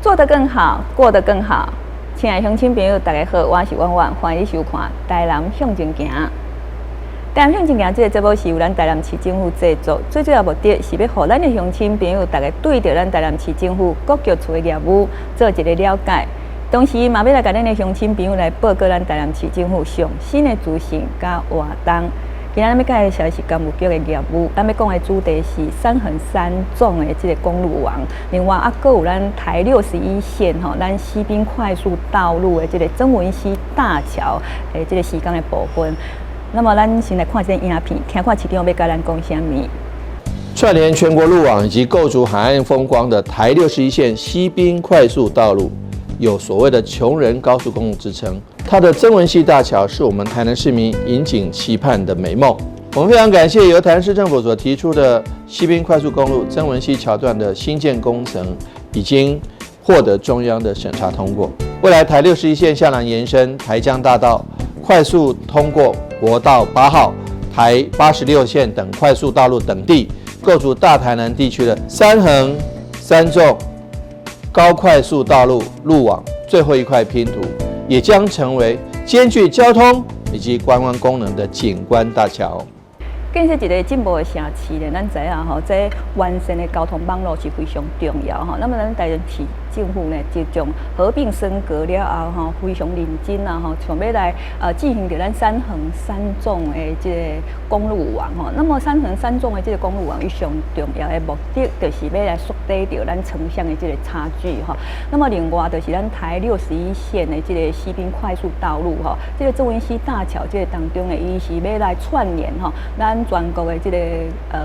做得更好，过得更好。亲爱的乡亲朋友，大家好，我是婉婉，欢迎收看《台南向前行》。台南向前行这个节目是由咱台南市政府制作，最主要目的是要让咱的乡亲朋友大家对着咱台南市政府各局处的业务做一个了解，同时嘛要来甲咱的乡亲朋友来报告咱台南市政府上新的资讯甲活动。今仔日要介绍的是干务局的业务，咱要讲的主题是3横3纵的这个公路网，另外还有咱台61线吼，咱西滨快速道路的这个曾文溪大桥的这个施工的部分。那么咱先来看这个影片，听看市长要甲咱讲啥物。串联全国路网以及构筑海岸风光的台61线西滨快速道路，有所谓的穷人高速公路之称。它的曾文溪大桥是我们台南市民引颈期盼的美梦。我们非常感谢由台南市政府所提出的西滨快速公路曾文溪桥段的新建工程，已经获得中央的审查通过。未来台61线向南延伸，台江大道快速通过国道8号、台86线等快速道路等地，构筑大台南地区的3横3纵高快速道路路网最后一块拼图，也将成为兼具交通以及观光功能的景观大桥。建设一个进步的城市咧，咱知影吼，这完善的交通网络是非常重要吼。那么咱台南市政府呢，就将合并升格了后吼，非常认真啊吼，想要来进行着咱3横3纵的这个公路网吼。那么3横3纵的这个公路网，伊上重要的目的就是要来缩短着咱城乡的这个差距吼。那么另外就是咱台61线的这个西滨快速道路吼，这个曾文溪大桥这个当中呢，伊是要来串联吼咱全国的这个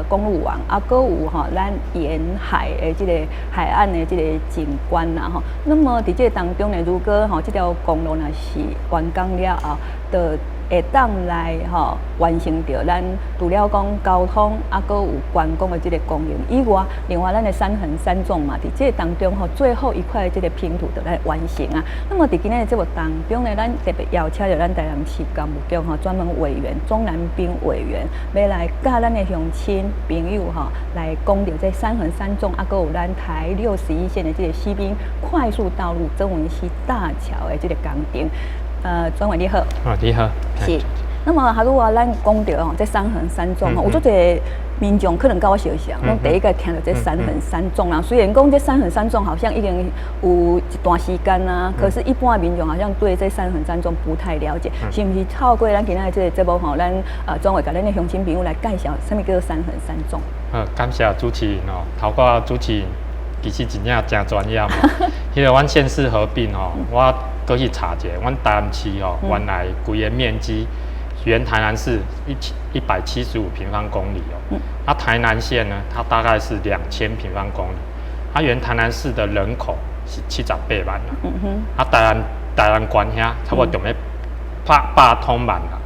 公路网，啊，搁有吼咱沿海的这个海岸的这个景观啦吼。那么伫这当中呢，如果吼这条公路若是完工了后，就会当来吼完成着咱除了讲交通，啊，搁有观光的这个功能以外，另外咱的3横3纵嘛，伫这当中吼最后一块这个拼图就来完成啊。那么伫今日的节目当中呢，咱特别邀请着咱台南市干务局吼专门委员钟南彬委员，要来教咱的乡亲朋友吼来讲着这3横3纵，啊，搁有咱台61线的这个西滨快速道路曾文溪大桥的这个工程。专委你好。你好。是。那么还有咱讲到吼，这3横3纵吼，有足侪民众可能跟我相像，拢第一个听到这3横3纵啦。虽然讲这3横3纵好像已经有一段时间啊，可是一般的民众好像对这3横3纵不太了解，是不是透过咱今仔这个节目吼，咱专委甲咱的乡亲朋友来介绍，什么叫做3横3纵？感谢主持人哦，头个主持人其实真正真专业嘛。迄个阮县市合并吼，我过去查者，阮台南市吼，原来规个面积，原台南市175平方公里哦。啊，台南县呢，它大概是2000平方公里。啊，原台南市的人口是78万啦。啊，台南县遐差不多要8通万啦。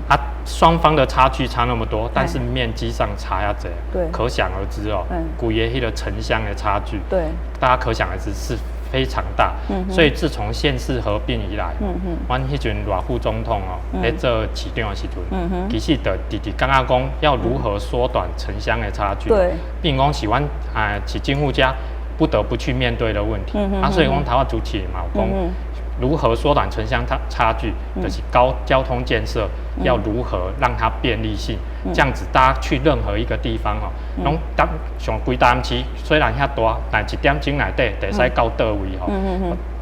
啊，双方的差距差那么多，但是面积上差遐济，可想而知哦。规个迄个城乡的差距，对，大家可想而知是非常大。所以自从县市合并以来，阮迄阵赖副总统哦，在做市长的时阵，其实就直感觉讲要如何缩短城乡的差距，并讲是阮市政府家不得不去面对的问题。所以讲台湾主持人嘛，讲如何缩短城乡差距，就是高交通建设要如何让它便利性，这样子大家去任何一个地方哦，拢像规台南市虽然遐大，但1点钟内底得使到倒位吼，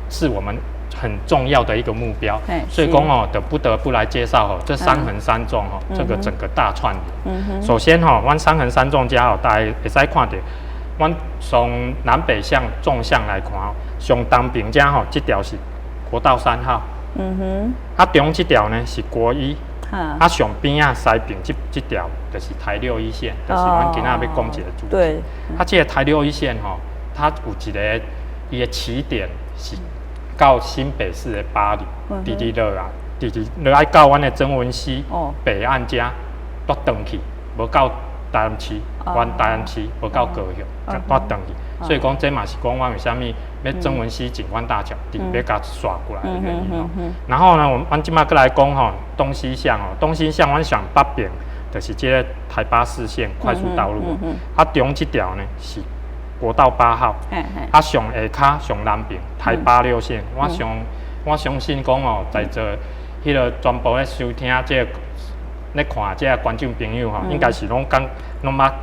是我们很重要的一个目标。所以讲哦，不得不来介绍哦，这3横3纵哦，这个整个大串联。首先吼，阮3横3纵家哦，大家会使看到，阮从南北向纵向来看哦，上东边遮吼，这条是国道3号，啊中这条呢是国1，啊上边啊西边这条就是台61线，就是阮今仔要讲一个主题。啊，这个台61线吼，它有一个伊的起点是到新北市的巴黎，直落来到阮的曾文溪北岸遮，都转去，无到台南市，阮台南市无到高雄，我转去。所以讲，这嘛是讲我为什么要曾文溪景观大桥要甲刷过来的原因哦。然后呢，阮即马过来讲吼，东西向哦，东西向阮上北边就是这个台84线快速道路，啊中这条呢是国道8号，啊上下骹上南边台86线，我相信讲哦，在座迄个全部咧收听这咧看这观众朋友吼，应该是拢捌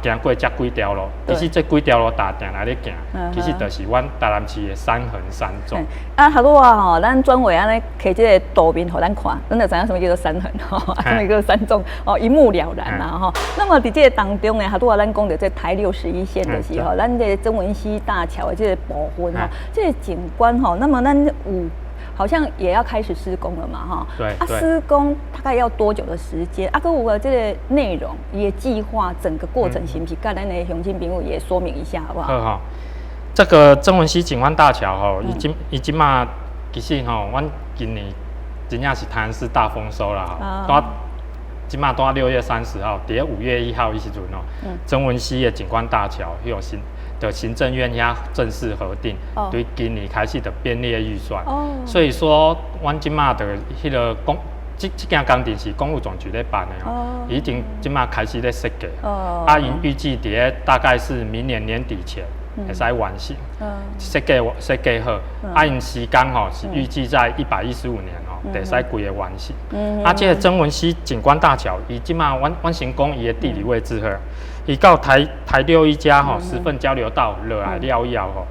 行过这几条路。其实这几条路大定来咧行，其实就是阮台南市的3横3纵。啊，头拄啊吼，咱转为安尼摕这个图面互咱看，咱就知影什么叫做3横吼，什么叫做3纵哦，一目了然啦吼。那么伫这个当中呢，头拄啊咱讲到这台61线就是吼，咱这曾文溪大桥的这个部分吼，这个景观吼，那么咱有。好像也要开始施工了嘛，哈。对。啊，施工大概要多久的时间？啊，跟我这个内容也计划整个过程，行不行？跟咱的乡亲朋友也说明一下，好不好？好哈。这个曾文溪景观大桥吼，已经嘛，其实吼，阮今年真正是台南市大丰收啦哈。今嘛到6月30号，伫5月1号的时阵哦，曾文溪的景观大桥有行政院遐正式核定，对今年开始的编列预算。所以说，阮即马的迄个这件工程是公路总局咧办的哦，已经即马开始咧设计。因预计伫大概是明年年底前会使完成。设计好，因时间吼是预计在115年吼，得使规个完成。这个曾文溪景观大桥，伊即马阮先讲伊的地理位置好。伊到台61家吼10份交流道落来了以后吼，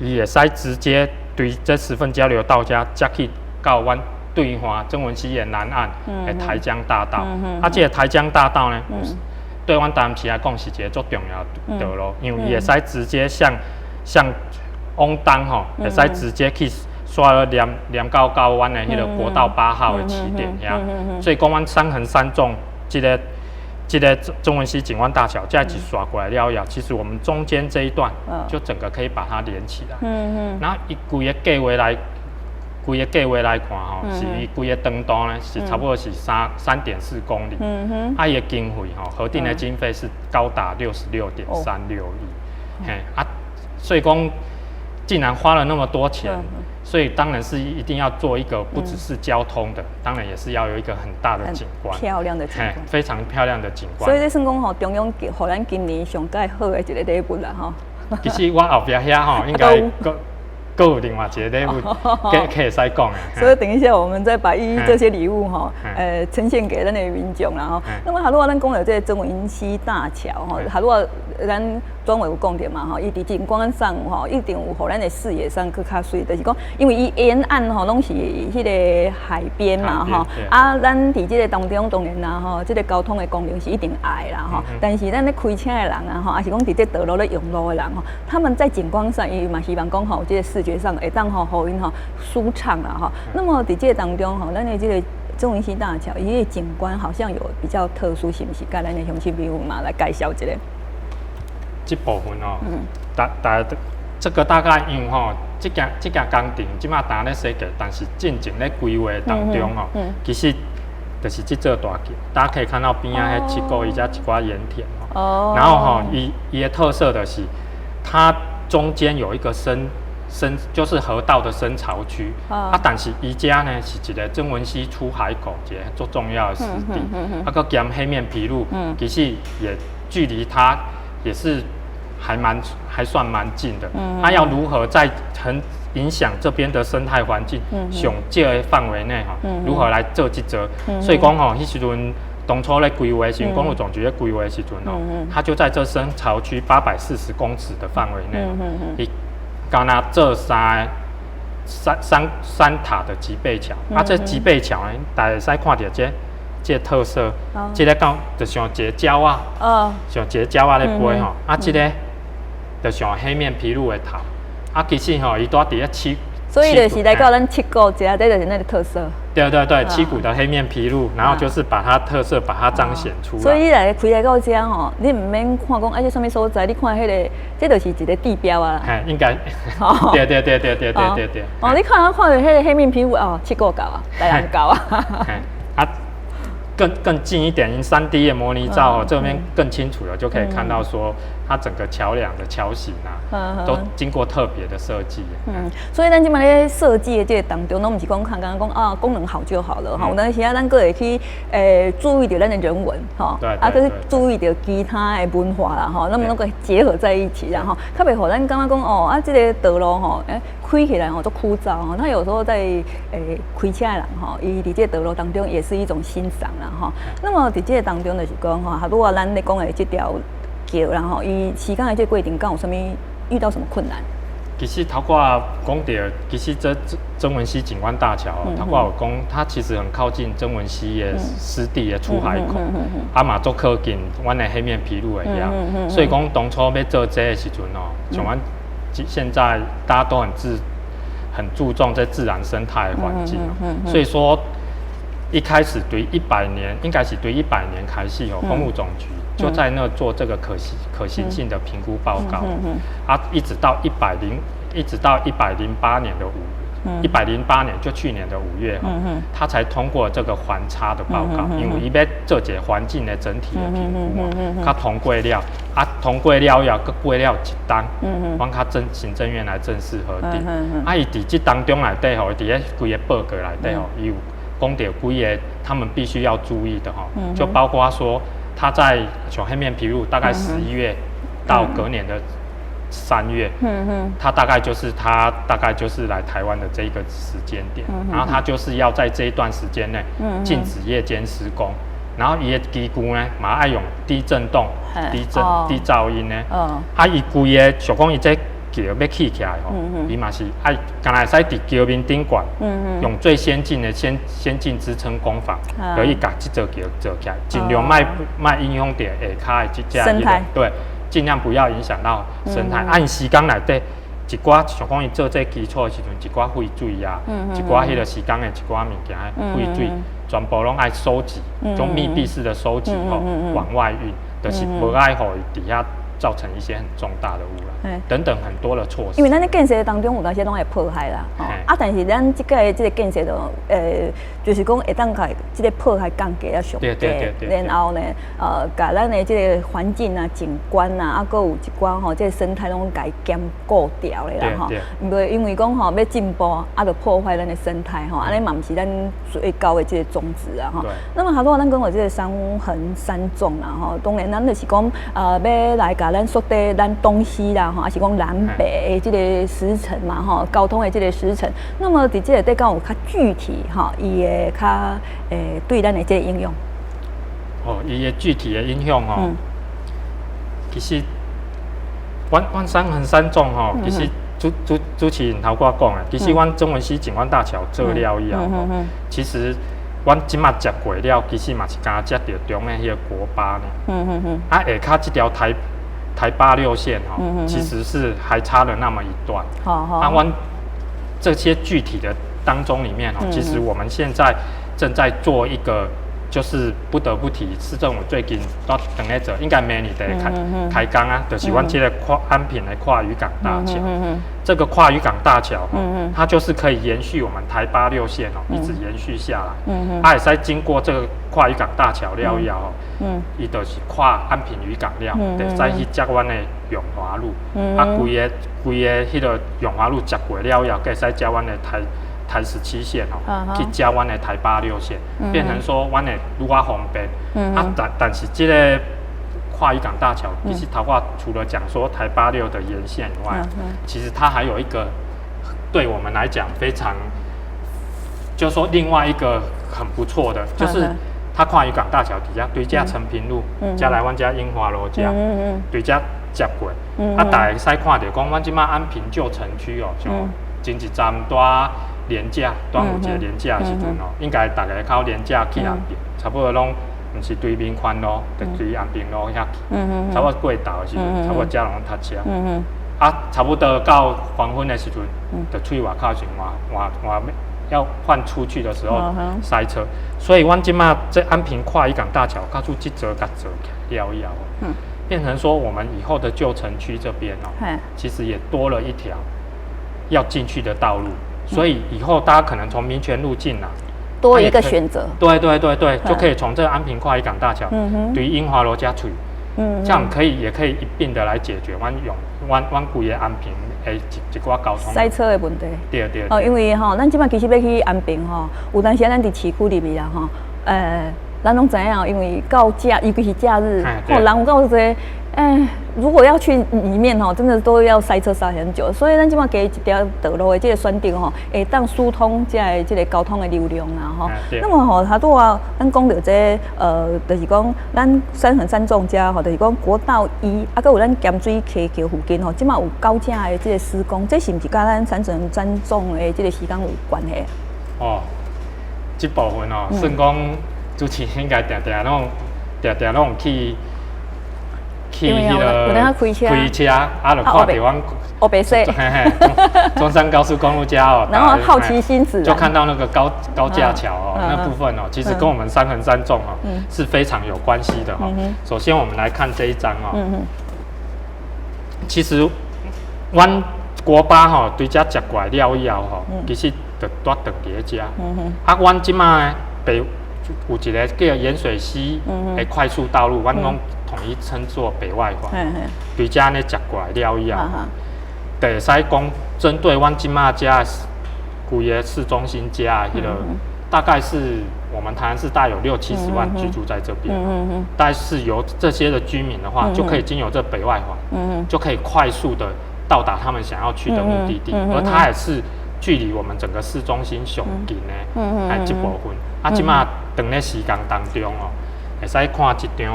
伊会使直接对这10份交流道遮接去到阮对岸曾文溪的南岸的台江大道。这个台江大道呢，对阮台南市来讲是一个足重要的道路，因为伊会使直接向往东吼，会使直接去刷了连到阮的迄个国道8号的起点遐。所以讲阮3横3纵这个曾文溪景观大桥这样子刷过来了以后，其实我们中间这一段就整个可以把它连起来。然后伊规个计划来看吼，是伊规个长度呢是差不多是3.4公里。伊的经费吼，核定的经费是高达66.36亿。所以讲，既然花了那么多钱。所以当然是一定要做一个不只是交通的，当然也是要有一个很大的景观，漂亮的景观，非常漂亮的景观。所以这算讲吼，中央给咱今年上介好的一个礼物啦吼。其实我后边遐吼，应该各有另外一个礼物，可以使讲的。所以等一下我们再把这些礼物哈，呈现给咱的民众啦吼。那么如果咱讲到这个曾文溪大桥吼，如果咱专委有讲到嘛吼，伊伫景观上吼，一定有互咱的视野上更较水，就是讲，因为伊沿岸吼拢是迄个海边嘛吼，咱伫这个当中当然啦吼，这个交通的功能是一定爱啦吼，但是咱咧开车的人啊吼，还是讲伫这道路咧用路的人吼，他们在景观上伊嘛希望讲吼，这个视觉上会当吼互因吼舒畅啦吼。那么伫这个当中吼，咱的这个曾文溪大桥，伊的景观好像有比较特殊，是不是？甲咱的乡亲朋友嘛来介绍一下。这部分哦，这个大概因为吼，这件工程即马当咧设计，但是进前咧规划当中吼，其实就是这座大桥，大家可以看到边啊迄7股伊遮一寡盐田哦，然后吼，伊的特色的是，它中间有一个就是河道的深潮区，但是伊家呢是一个曾文溪出海口一个最重要的湿地，个兼黑面琵鹭，其实也距离它也是还算蛮近的。它要如何在很影响这边的生态环境上少的范围内如何来做这则？所以讲吼，迄时阵当初咧规划时，公路总局咧规划时阵它就在这深潮区840公尺的范围内，刚拿这三塔的脊背桥，这脊背桥呢，大家使看到这特色，这个讲就像一个鸟啊，像一个鸟啊咧飞吼，这个就像黑面琵鹭的头，其实吼，伊住伫咧七，所以就是来到咱7股这就是那个特色。对，7股的黑面琵鹭，然后就是把它特色把它彰显出来。所以你来开到这吼，你唔免看讲什么所在，你看迄个，这就是一个地标啊。应该。对。你看到迄个黑面琵鹭哦，7股高啊，台南高啊。更近一点，用3D 的模拟照这边更清楚了，就可以看到说它整个桥梁的桥型啊，都经过特别的设计。所以咱今麦咧设计的这个当中，拢不是讲刚刚讲啊功能好就好了哈，有当时啊咱个会去注意到咱的人文哈，啊去注意到其他的文化啦哈，那么那个结合在一起，然后特别好咱刚刚讲哦啊这个道路吼，开起来吼都枯燥哈，他有时候在开车的人吼，伊伫这道路当中也是一种欣赏啦哈。那么伫这当中就是讲哈，如果咱咧讲的这条桥，然后伊时间的这过程，敢有啥物遇到什么困难？其实头过讲到，其实这曾文溪景观大桥，头过有讲，它其实很靠近曾文溪的湿地的出海口，嘛足靠近阮的黑面琵鹭的遐，所以讲当初要做这的时阵哦，像阮现在大家都很注重在自然生态的环境，所以说一开始对100年，应该是对100年开始哦，公路总局就在那做这个可行性的评估报告，一直到108年的108年就去年的5月他才通过这个环差的报告，因为伊要做一个环境的整体的评估嘛，他通过了，通过了要搁过了一档，帮他行政院来正式核定，伊伫这当中内底吼，伫咧规个报告内底吼，伊有讲到几个他们必须要注意的就包括说。他在像黑面琵鹭，大概11月到隔年的3月，他大概就是来台湾的这一个时间点，然后他就是要在这一段时间内禁止夜间施工，然后伊的基础呢，嘛爱用低震动、低噪音呢，伊规个像讲伊这桥要起起来吼，伊嘛是爱，敢若会使伫桥面顶管，用最先进的先进支撑工法，可以把这座桥做起来，尽量卖影响到下骹的这生态，对，尽量不要影响到生态。按时间内底，一寡像讲伊做这基础的时阵，一寡废水啊，一寡迄个时间的一寡物件废水，全部拢爱收集，种密闭式的收集吼，往外运，就是无爱互伊底下造成一些很重大的污染，等等很多的措施。因为咱在建设当中有那些拢会破坏啦，但是咱这个建设的就是讲会当甲这个破坏降低啊上低，然后呢，甲咱的这个环境啊、景观啊，搁有一寡吼，这个生态拢甲伊兼顾掉的啦吼。因为讲吼要进步，就破坏咱的生态吼，安尼嘛毋是咱最高的这个宗旨啊吼。那么好多咱讲的这个山横山纵啦吼，当然咱就是讲要来甲咱锁定咱东西啦吼，还是讲南北的这个时程嘛吼，交通的这个时程。那么伫这个地方有较具体吼，伊的较对咱的这个应用。伊的具体的影响其实阮山横山纵其实主持人头我讲的，其实阮曾文溪景观大桥做了以后其实阮即马接过了，其实嘛是刚接到中的迄个国八呢。下骹这条台86线其实是还差了那么一段。阮这些具体的当中里面其实我们现在正在做一个，就是不得不提，市政府最近都等在这，应该明年得开工啊，就是阮这个安平的跨渔港大桥。这个跨渔港大桥它就是可以延续我们台86线一直延续下来。它也是经过这个跨渔港大桥了以后，伊就是跨安平渔港了，得再去接阮的永华路。规个迄个永华路接过了以后，可以再接阮的台17线去接阮的台86线，变成说阮的愈较方便。但是这个跨渔港大桥，其实头我除了讲说台86的沿线以外，其实它还有一个对我们来讲非常，就是说另外一个很不错的，就是它跨渔港大桥底下对遮成平路，加来阮遮樱花路遮，对遮接过，大家使看到讲，阮即马安平旧城区像前一站带连假，端午节连假的时阵应该大家靠连假去安平，差不多拢。毋是对民宽路，就对安平路遐去，差不多过头的时阵，差不多遮拢塞车。差不多到黄昏的时阵，就出去外口时要换出去的时候塞车。所以，阮即马在安平跨渔港大桥，靠出这座甲做起了以后，变成说我们以后的旧城区这边其实也多了一条要进去的道路。所以以后大家可能从民权路进来，多一个选择。对，就可以从这个安平跨海港大桥，对樱花楼加处，这样也可以一并的来解决阮规个安平的一寡交通塞车的问题。对。因为咱即摆其实要去安平有当时咱伫市区里面啦咱拢知影，因为到假，尤其是假日，人有够多。如果要去里面真的都要塞车塞很久，所以咱即摆加一条道路的这个选定会当疏通这个交通的流量啦那么它拄啊，咱讲到这就是讲咱三横三纵遮就是讲国道1啊，佮有咱咸水溪桥附近即摆有高架的这个施工，这是毋是甲咱三横三纵的这个时间有关系？这部分算讲主持人应该常拢去迄个开车，啊，就看到阮黑白色，中山高速公路遮然后好奇心使然，就看到那个高架桥那部分其实跟我们三横三纵是非常有关系的首先我们来看这一张其实阮国八对遮接过来了以后其实就住长伫遮阮即卖北有一个叫盐水溪的快速道路，阮拢统一称作北外环。对遮呢接过来了以后，就会使讲针对阮即马遮规个市中心遮迄个，大概是我们台南市大概有60-70万居住在这边，但是由这些的居民的话，就可以经由这北外环，就可以快速的到达他们想要去的目的地，而它也是距离我们整个市中心上近的一部分。即马长咧时间当中会使看一张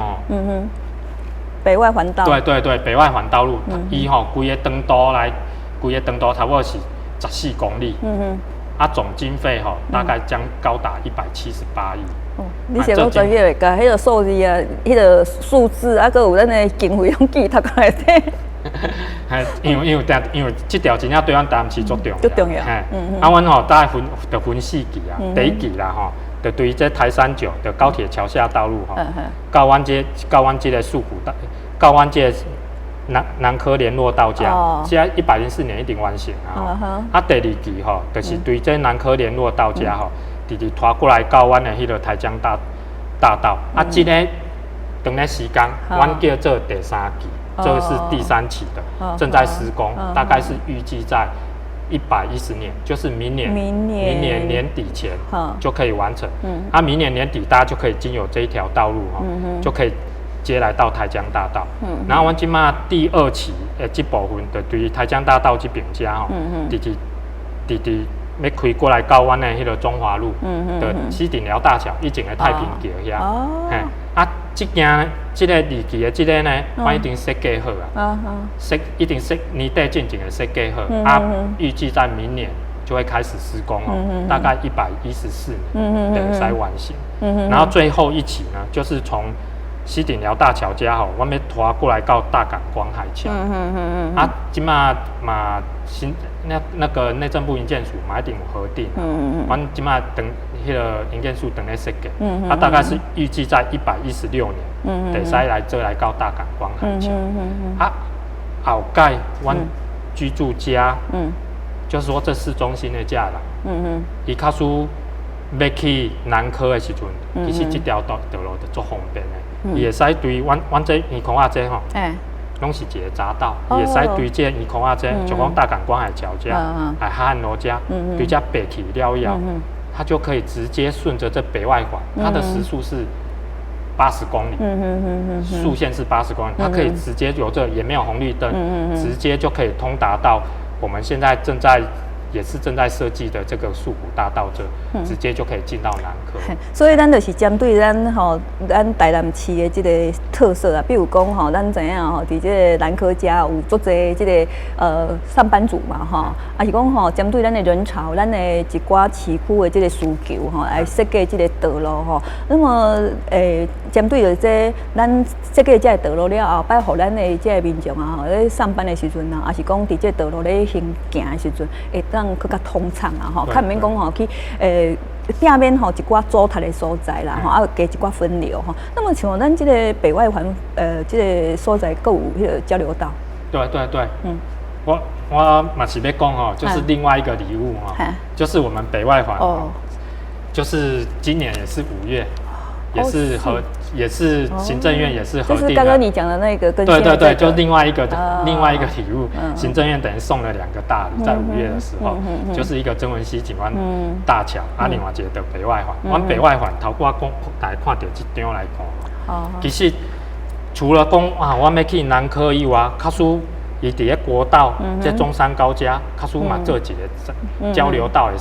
北外环道。对，北外环道路，伊规个长度差不多是14公里，总经费大概将高达178亿。你是够专业的，甲迄个数字啊，迄个数字啊，佮有咱的经费用记读过来底。因为这条真正对咱台南市足重要。阮大概分4期第一期啦就对这台三九的高铁桥下道路到阮这个树谷到阮这南科联络道家，现在104年一定完成第二期就是对这南科联络道家直直拖过来到阮的迄个台江大道这个长咧时间，阮叫做第3期，这个是第3期的，正在施工，大概是预计在110年，就是明年年底前就可以完成。明年年底大家就可以经由这一条道路就可以接来到台江大道。然后阮今嘛第2期的这部分，就对台江大道这边遮直直要开过来到阮的迄个中华路的西顶寮大桥以前的太平桥遐。这个2期的这个呢，阮已经设计好啊，一定年底进前的设计好预计在明年就会开始施工大概114年就会使完成。然后最后1期呢，就是从西顶寮大桥遮阮要拖过来到大港观海桥。即马嘛新那个内政部营建署嘛一定有核定阮即马等迄个营建署等咧设计，大概是预计在116年，得使来这来到大港观海桥。后盖阮居住家，就是说这市中心的遮人，伊较输要去南科的时阵，其实这条道路就足方便的，伊会使对阮这圆孔仔这拢是一个匝道，伊会使对这圆孔仔这，就讲大港观海桥遮，海岸路遮，对遮北去了以后，它就可以直接顺着这北外环，它的时速是80公里，速限是80公里，它可以直接有这也没有红绿灯，直接就可以通达到我们现在也是正在设计的这个树谷大道这，直接就可以进到南科。所以咱就是针对咱台南市的这个特色啊，比如讲咱知影伫这个南科遮有足侪这个上班族嘛啊是讲针对咱的人潮，咱的一寡市区的这个需求来设计这个道路那么针对着这咱设计这个道路了后，摆互咱的这个民众咧上班的时阵也是讲伫这道路咧行行的时阵，会当更加通畅较毋免讲去摒免一寡阻塞的所在啦加一寡分流那么像咱这个北外环这个所在，佫有迄个交流道。对，我嘛是要讲就是另外一个礼物就是我们北外环就是今年也是5月，也是行政院也是核定了。就是刚刚你讲的那个跟对，就另外一个题目，行政院等于送了2个大礼，在5月的时候，就是一个曾文溪景观大桥，另外一个的北外环。我北外环头我讲大家看到这张来看，其实除了讲我要去南科以外，卡苏伊伫个国道，这中山高架，卡苏嘛做一个交流道，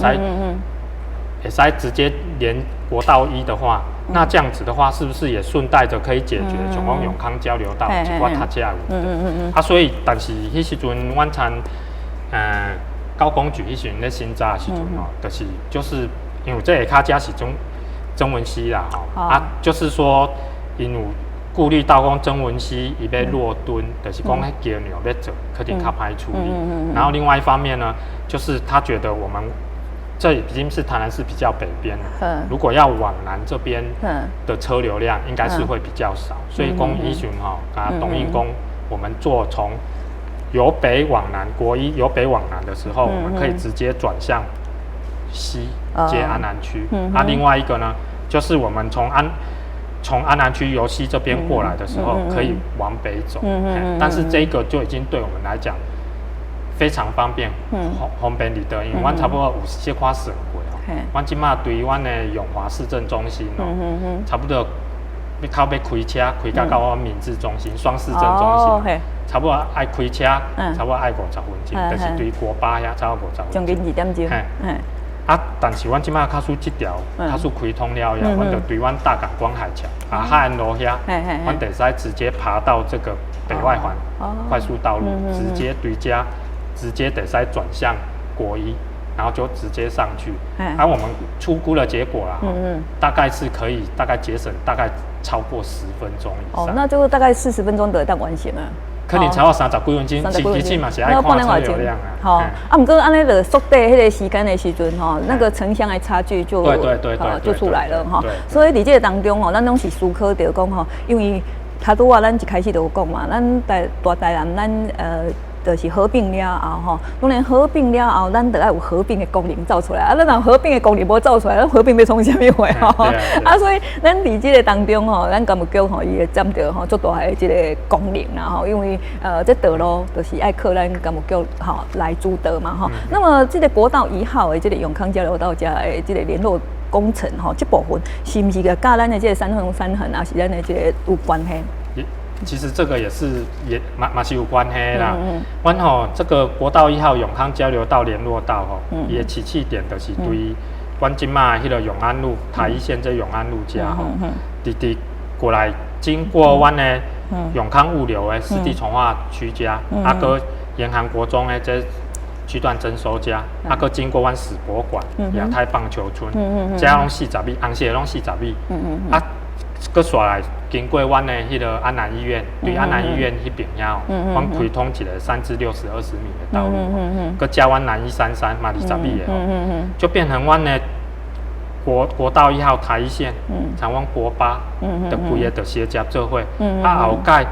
也使直接连国道1的话。那这样子的话，是不是也顺带着可以解决像讲永康交流道一寡塔架有的？所以但是迄时阵，阮参高工局迄时阵咧新扎的时阵就是因为这下骹是曾文溪啦就是说因有顾虑到讲曾文溪伊要落墩，就是讲迄桥梁要做，肯定较歹处理。然后另外一方面呢，就是他觉得我们。这已经是台南市比较北边了。如果要往南这边的车流量，应该是会比较少。所以公依循东印宫，我们做从由北往南，国一由北往南的时候，我们可以直接转向西接安南区。另外一个呢，就是我们从安南区由西这边过来的时候，可以往北走。但是这个就已经对我们来讲。非常方便，方便利得，因为阮差不多50些块省过阮即马对阮的永华市政中心差不多要靠要开车，开到我民治中心、双市政中心，差不多爱开车，差不多爱50分钟，但是对国八遐差不多50分钟。将近2点钟。但是阮即马卡苏这条卡苏开通了呀，阮就对阮大港光海桥海岸路遐，阮得使直接爬到这个北外环快速道路，直接对家。直接得再转向国一，然后就直接上去。我们初估的结果啦，大概是可以大概节省大概超过10分钟以上。那就大概40分钟就会完成了。可能超过30几分钟，其实嘛是爱看车流量啊。不过安尼就缩短迄个时间的时阵那个城乡的差距就就出来了所以伫这个当中咱拢是思考着讲因为他拄咱一开始就有讲嘛，咱大台南咱就是合并了后当然合并了后，咱得要有合并的功能走出来咱若合并的功能无走出来，咱合并要从啥物货所以咱伫这个当中咱干务局伊会占着足大的这个功能啦因为这道路就是爱靠咱干务局来主导嘛那么这个国道1号的这个永康交流道加的这个联络工程这部分是不是甲咱的这个3横3横是咱的这个有关系？其实这个也是是有关系啦。阮这个国道1号永康交流道联络道伊的起讫点就是对阮即马迄个永安路台一线这永安路家直过来经过阮的永康物流的湿地重化区家，搁沿航国中的这区段征收家，搁经过阮史博馆、亚太棒球村，这拢40米，红色拢40米，搁刷来经过阮的迄个安南医院，对安南医院迄边遐阮开通一个3至60、20米的道路，搁加阮南133嘛20米的就变成阮的国道1号台一线，像阮国8的规个的协接做伙，后盖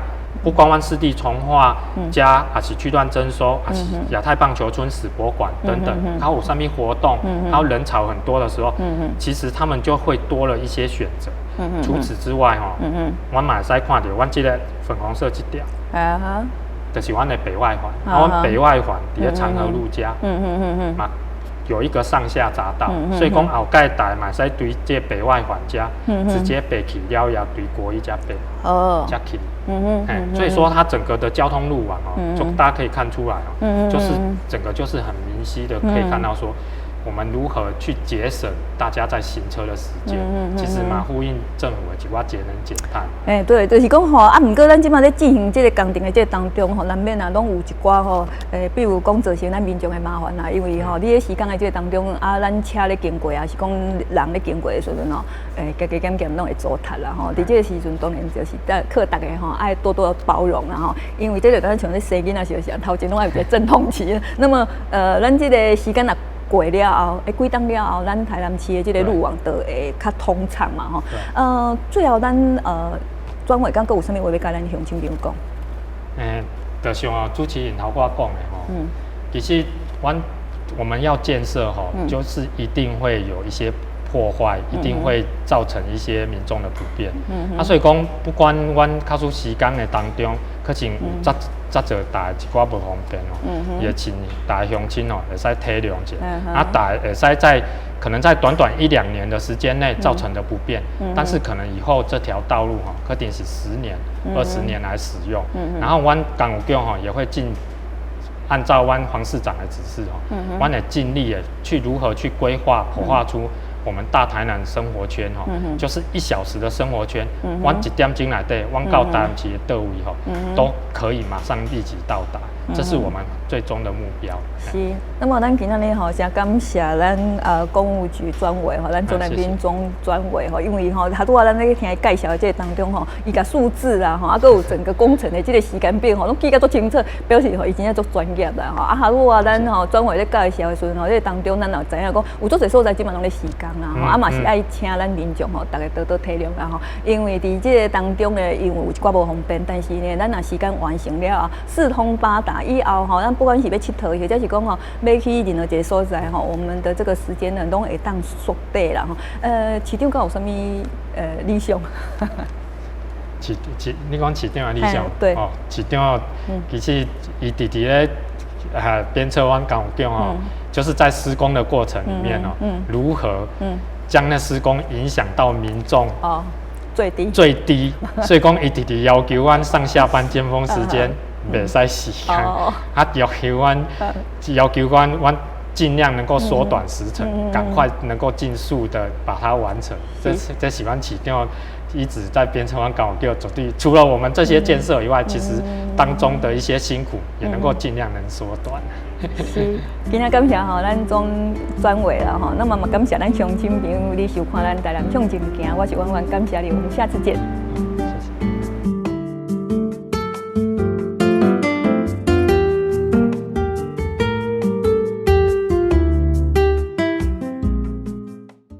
不光阮湿地重化加，还是区段征收，还是亚太棒球村、史博馆等等，还有上面活动，还有人潮很多的时候，其实他们就会多了一些选择。除此之外阮嘛会使看到阮这个粉红色这条，就是阮的北外环，阮北外环伫个长河路家，嘛有一个上下匝道，所以讲后盖台嘛使对这北外环家直接北起了，也对国一家北加起，所以说它整个的交通路网就大家可以看出来就是整个就是很明晰的可以看到说。我们如何去节省大家在行车的时间？其实嘛，呼应政府的一寡节能减碳。对，就是讲不过咱即马在进行这个工程的这当中难免拢有一寡比如讲造成咱民众的麻烦啦，因为你在施工的这个当中咱车咧经过是讲人咧经过的时阵加减减拢会糟蹋啦伫这个时阵，当然就是靠大家爱多多包容啦因为这就咱像咧生囡仔时阵，头前拢爱有一个阵痛期。那么咱这个时间过了后，几档了后，咱台南市的这个路网就会较通畅嘛最后咱专委刚有啥物话要甲咱乡亲朋友讲？就像主持人头我讲的其实我们要建设就是一定会有一些破坏，一定会造成一些民众的不便。所以讲，不管阮较出时间的当中，可能有则做大一寡不方便也请大家乡亲会使体谅一下。大家会使可能在短短1、2年的时间内造成的不便，但是可能以后这条道路肯定是10年、20年来使用。然后阮港务局也会按照阮黄市长的指示阮会尽力的去如何去规划出我们大台南生活圈就是1小时的生活圈，阮1点钟内底，阮到台南市的倒位都可以马上立即到达，这是我们最终的目标。是，那么咱今仔日真感谢咱公务局专委咱中南民中专委因为他拄仔咱咧听伊介绍的这当中伊甲数字啦还有整个工程的这个时间表拢记甲足清楚，表示伊真正足专业啦还有咱专委咧介绍的时阵这当中咱也知影讲有足侪所在基本上咧施工啦嘛是爱请咱民众大家多多体谅啦因为伫这个当中呢，因为有一寡无方便，但是呢，咱若时间完成了4通8达以后咱不管是要佚佗，或者是讲要去任何一个所在我们的这个时间呢，拢会当缩短啦市长有啥物理想？你讲市长的理想？对市长其实伊直咧鞭策阮港务局就是在施工的过程里面如何将那施工影响到民众最低，所以讲伊直要求阮上下班尖峰时间袂使时间，要求阮尽量能够缩短时程，赶快能够尽速的把它完成。这是阮市长一直在鞭策阮港务局绝对除了我们这些建设以外，其实当中的一些辛苦也能够尽量能缩短。是，今天感谢咱总专委啦那么感谢咱乡亲朋友你收看咱台南向前行，我是婉婉，感谢你，我们下次见。